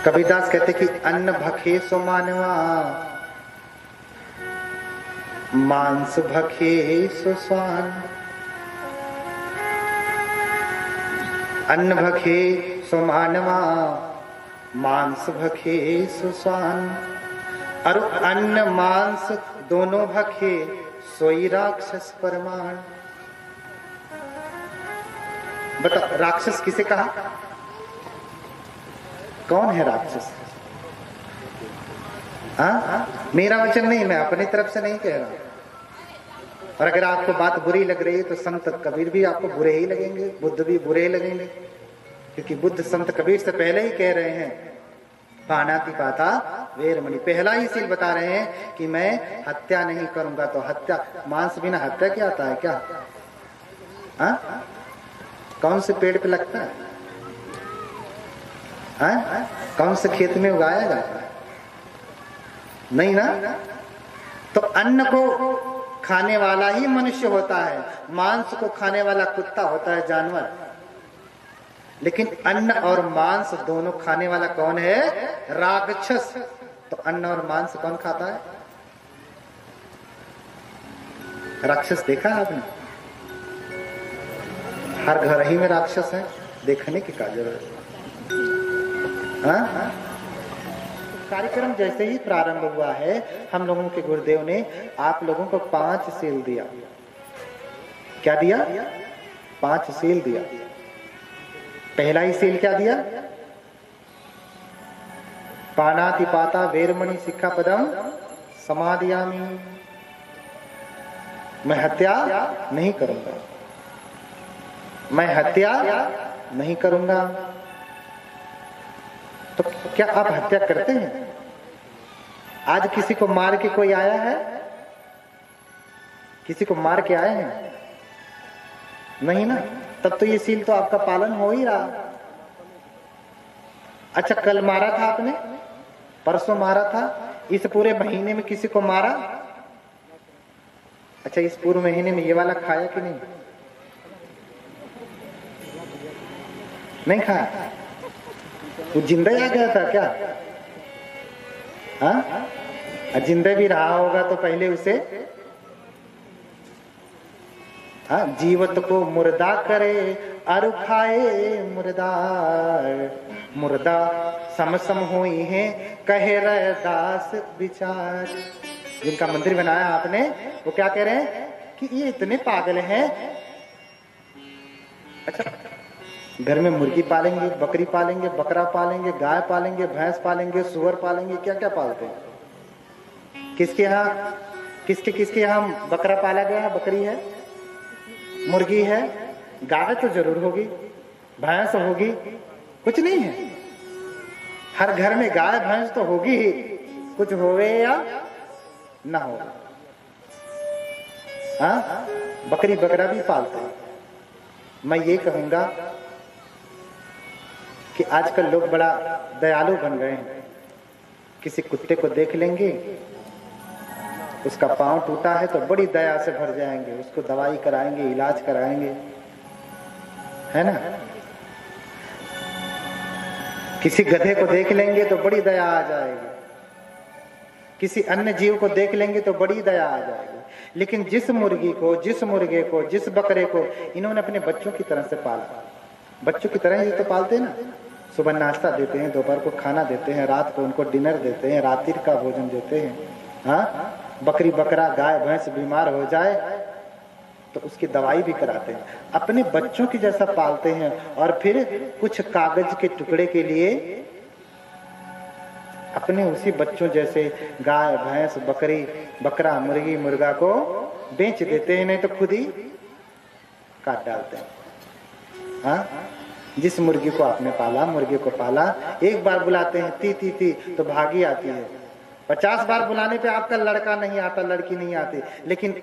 कबीरदास कहते कि अन्न भखे सो मानवा, मांस भखे सो स्वान। अन्न भखे सो मानवा, मांस भखे सो स्वान। और अन्न मांस दोनों भखे सोई राक्षस परमाण। बताओ राक्षस किसे कहा? कौन है राक्षस? हाँ, मेरा वचन नहीं, मैं अपनी तरफ से नहीं कह रहा। और अगर आपको बात बुरी लग रही है तो संत कबीर भी आपको बुरे ही लगेंगे, बुद्ध भी बुरे ही लगेंगे, क्योंकि बुद्ध संत कबीर से पहले ही कह रहे हैं पानाति पाता वेरमणि। पहला ही सील बता रहे हैं कि मैं हत्या नहीं करूंगा। तो हत्या, मांस बिना हत्या क्या आता है क्या? हाँ, कौन से पेड़ पे लगता है? हाँ? कौन से खेत में उगाया जाता है? नहीं ना। तो अन्न को खाने वाला ही मनुष्य होता है, मांस को खाने वाला कुत्ता होता है, जानवर। लेकिन अन्न और मांस दोनों खाने वाला कौन है? राक्षस। तो अन्न और मांस कौन खाता है? राक्षस देखा है आपने? हर घर ही में राक्षस है, देखने की क्या जरूरत है? हाँ? कार्यक्रम जैसे ही प्रारंभ हुआ है, हम लोगों के गुरुदेव ने आप लोगों को 5 सील दिया। क्या दिया? 5 सील दिया। पहला ही सील क्या दिया? पानाति पाता वेरमणि सिक्खापदम समादियामि। मैं हत्या नहीं करूंगा, मैं हत्या नहीं करूंगा। तो क्या आप हत्या करते हैं? आज किसी को मार के कोई आया है? किसी को मार के आए हैं? नहीं ना। तब तो ये सील तो आपका पालन हो ही रहा। अच्छा, कल मारा था आपने, परसों मारा था, इस पूरे महीने में किसी को मारा? अच्छा, इस पूरे महीने में ये वाला खाया कि नहीं? नहीं खाया। वो जिंदा आ गया था क्या? हाँ, जिंदा भी रहा होगा तो पहले उसे, हाँ, जीवत को मुर्दा करे और खाए मुर्दार। मुर्दा सम सम हुई है कहे रैदास विचार। जिनका मंदिर बनाया आपने, वो क्या कह रहे हैं कि ये इतने पागल हैं। अच्छा, घर में मुर्गी पालेंगे, बकरी पालेंगे, बकरा पालेंगे, गाय पालेंगे, भैंस पालेंगे, सुअर पालेंगे, क्या क्या पालते हैं? किसके यहाँ, किसके यहाँ बकरा पाला गया है? बकरी है, मुर्गी है, गाय तो जरूर होगी, भैंस होगी, कुछ नहीं है? हर घर में गाय भैंस तो होगी ही, कुछ होवे या ना हो। हाँ, बकरी बकरा भी पालते हैं। मैं ये कहूंगा कि आजकल लोग बड़ा दयालु बन गए हैं। किसी कुत्ते को देख लेंगे, उसका पांव टूटा है तो बड़ी दया से भर जाएंगे, उसको दवाई कराएंगे, इलाज कराएंगे, है ना। किसी गधे को देख लेंगे तो बड़ी दया आ जाएगी, किसी अन्य जीव को देख लेंगे तो बड़ी दया आ जाएगी। लेकिन जिस मुर्गी को, जिस मुर्गे को, जिस बकरे को इन्होंने अपने बच्चों की तरह से पाला, बच्चों की तरह ही तो पालते हैं ना। सुबह नाश्ता देते हैं, दोपहर को खाना देते हैं, रात को उनको डिनर देते हैं, रात्रि का भोजन देते हैं। हाँ, बकरी बकरा गाय भैंस बीमार हो जाए तो उसकी दवाई भी कराते हैं, अपने बच्चों की जैसा पालते हैं। और फिर कुछ कागज के टुकड़े के लिए अपने उसी बच्चों जैसे गाय भैंस बकरी बकरा मुर्गी मुर्गा को बेच देते हैं, नहीं तो खुद ही काट डालते हैं। हाँ, जिस मुर्गी को आपने पाला, मुर्गे को पाला, एक बार बुलाते हैं ती ती ती तो भागी आती है। 50 बार बुलाने पे आपका लड़का नहीं आता, लड़की नहीं आती। लेकिन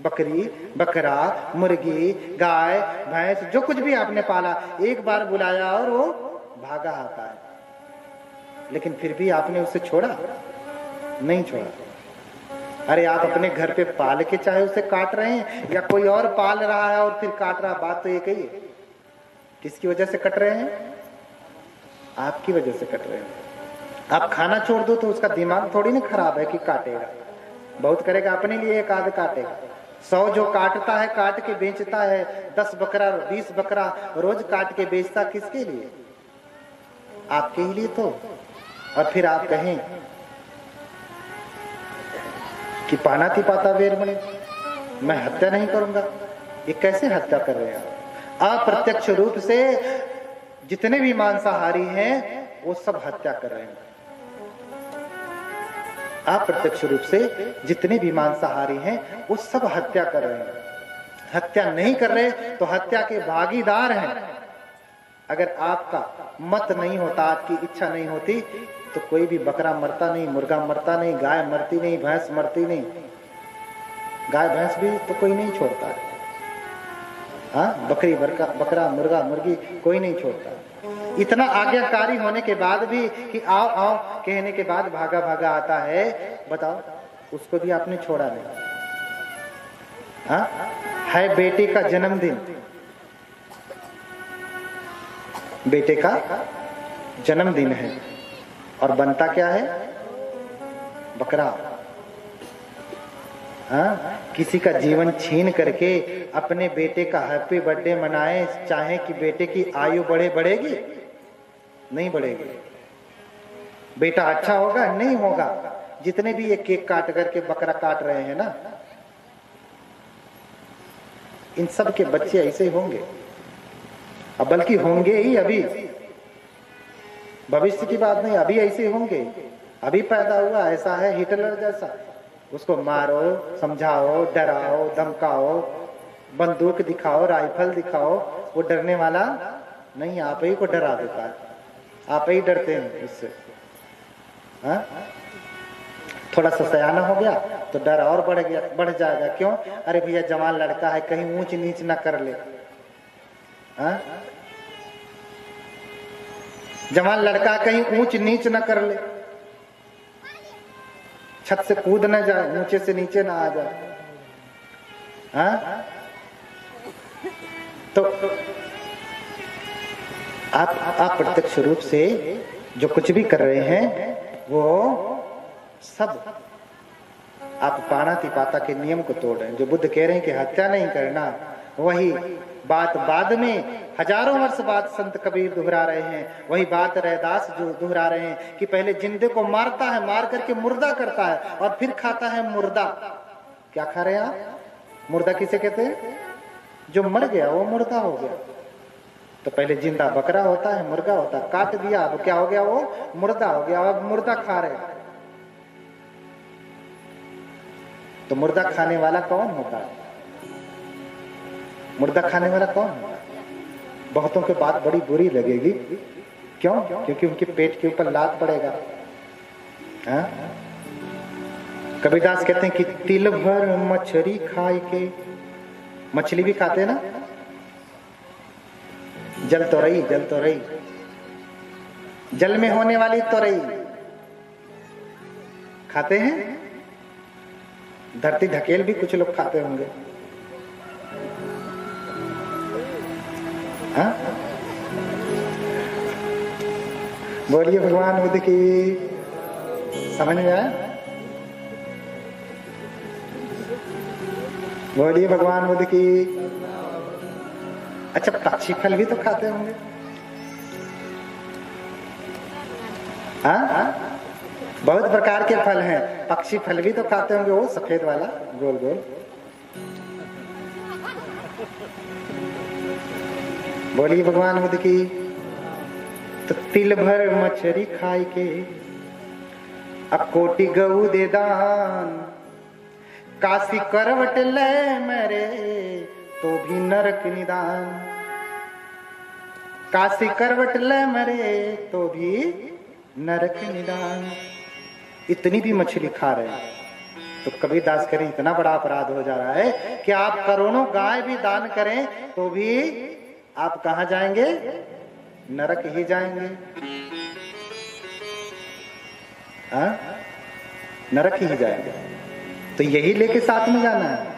बकरी बकरा मुर्गी गाय भैंस जो कुछ भी आपने पाला, एक बार बुलाया और वो भागा आता है। लेकिन फिर भी आपने उसे छोड़ा नहीं? छोड़ा। अरे आप अपने घर पे पाल के चाहे उसे काट रहे हैं या कोई और पाल रहा है और फिर काट रहा, बात तो एक ही है। किसकी वजह से कट रहे हैं? आपकी वजह से कट रहे हैं। आप खाना छोड़ दो तो उसका दिमाग थोड़ी ना खराब है कि काटेगा, बहुत करेगा अपने लिए, एक आध काटेगा। 100 जो काटता है, काट के बेचता है, 10 बकरा 20 बकरा रोज काट के बेचता, किसके लिए? आपके ही लिए तो। और फिर आप कहें कि पानाति पाता वेर बने, मैं हत्या नहीं करूंगा। ये कैसे हत्या कर रहे हैं? अप्रत्यक्ष रूप से जितने भी मांसाहारी हैं वो सब हत्या कर रहे हैं। अप्रत्यक्ष रूप से जितने भी मांसाहारी हैं वो सब हत्या कर रहे हैं। हत्या नहीं कर रहे तो हत्या के भागीदार हैं। अगर आपका मत नहीं होता, आपकी इच्छा नहीं होती तो कोई भी बकरा मरता नहीं, मुर्गा मरता नहीं, गाय मरती नहीं, भैंस मरती नहीं। गाय भैंस भी तो कोई नहीं छोड़ता है, हाँ, बकरी बकरा मुर्गा मुर्गी कोई नहीं छोड़ता। इतना आज्ञाकारी होने के बाद भी कि आओ आओ कहने के बाद भागा भागा आता है, बताओ उसको भी आपने छोड़ा नहीं। हाँ, है बेटे का जन्मदिन, बेटे का जन्मदिन है और बनता क्या है? बकरा। हाँ, किसी का जीवन छीन करके अपने बेटे का हैप्पी बर्थडे मनाए, चाहे कि बेटे की आयु बढ़ेगी? नहीं बढ़ेगी। बेटा अच्छा होगा? नहीं होगा। जितने भी ये केक काट करके बकरा काट रहे हैं ना, इन सब के बच्चे ऐसे होंगे, अब बल्कि होंगे ही। अभी भविष्य की बात नहीं, अभी ऐसे होंगे। अभी पैदा हुआ ऐसा है, हिटलर जैसा। उसको मारो, समझाओ, डराओ, धमकाओ, बंदूक दिखाओ, राइफल दिखाओ, वो डरने वाला नहीं, आप ही को डरा देता है। आप ही डरते हैं इससे। हाँ, थोड़ा सा सयाना हो गया तो डर और बढ़ जाएगा। क्यों? अरे भैया जवान लड़का है, कहीं ऊंच नीच ना कर ले। हाँ, जवान लड़का कहीं ऊंच नीच ना कर ले, छत से कूद ना जाए, ऊंचे से नीचे ना आ जाए। हाँ, तो आप प्रत्यक्ष रूप से जो कुछ भी कर रहे हैं वो सब आप पानाति पाता के नियम को तोड़ रहे हैं। जो बुद्ध कह रहे हैं कि हत्या नहीं करना, वही बात बाद में हजारों वर्ष बाद संत कबीर दोहरा रहे हैं। वही बात रैदास जो दोहरा रहे हैं कि पहले जिंदे को मारता है, मार करके मुर्दा करता है और फिर खाता है मुर्दा। क्या खा रहे हैं आप? मुर्दा किसे कहते हैं? जो मर गया वो मुर्दा हो गया। तो पहले जिंदा बकरा होता है, मुर्गा होता है, काट दिया, अब क्या हो गया? वो मुर्दा हो गया। अब मुर्दा खा रहे हैं। तो मुर्दा खाने वाला कौन होता है? मुर्दा खाने वाला कौन होता है? बहुतों के बात बड़ी बुरी लगेगी। क्यों? क्योंकि उनके पेट के ऊपर लात पड़ेगा। हाँ? कबीरदास कहते हैं कि तिल भर मछली खाए के, मछली भी खाते हैं ना, जल तो रही, जल तो रही, जल में होने वाली तो रही खाते हैं। धरती ढकेल भी कुछ लोग खाते होंगे। हाँ? बोलिए भगवान बुद्ध की। समझ में आया? बोलिए भगवान बुद्ध की। अच्छा, पक्षी फल भी तो खाते होंगे। हाँ, बहुत प्रकार के फल हैं, पक्षी फल भी तो खाते होंगे। वो सफेद वाला गोल गोल। बोलिए भगवान बुद्ध की। तो तिल भर मछली खाई के, अब कोटि गऊ दे दान, काशी करवट ले मरे तो भी नरक निदान। काशी करवट ले मरे तो भी नरक निदान। इतनी भी मछली खा रहे हैं तो कबीरदास करें इतना बड़ा अपराध हो जा रहा है कि आप करोड़ों गाय भी दान करें तो भी आप कहां जाएंगे? नरक ही जाएंगे। हाँ? नरक ही जाएंगे। तो यही लेके साथ में जाना है।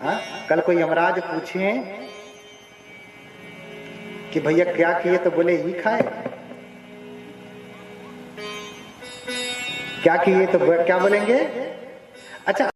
हाँ? कल कोई यमराज पूछे कि भैया क्या किए, तो बोले ही खाए। क्या किए तो क्या बोलेंगे? अच्छा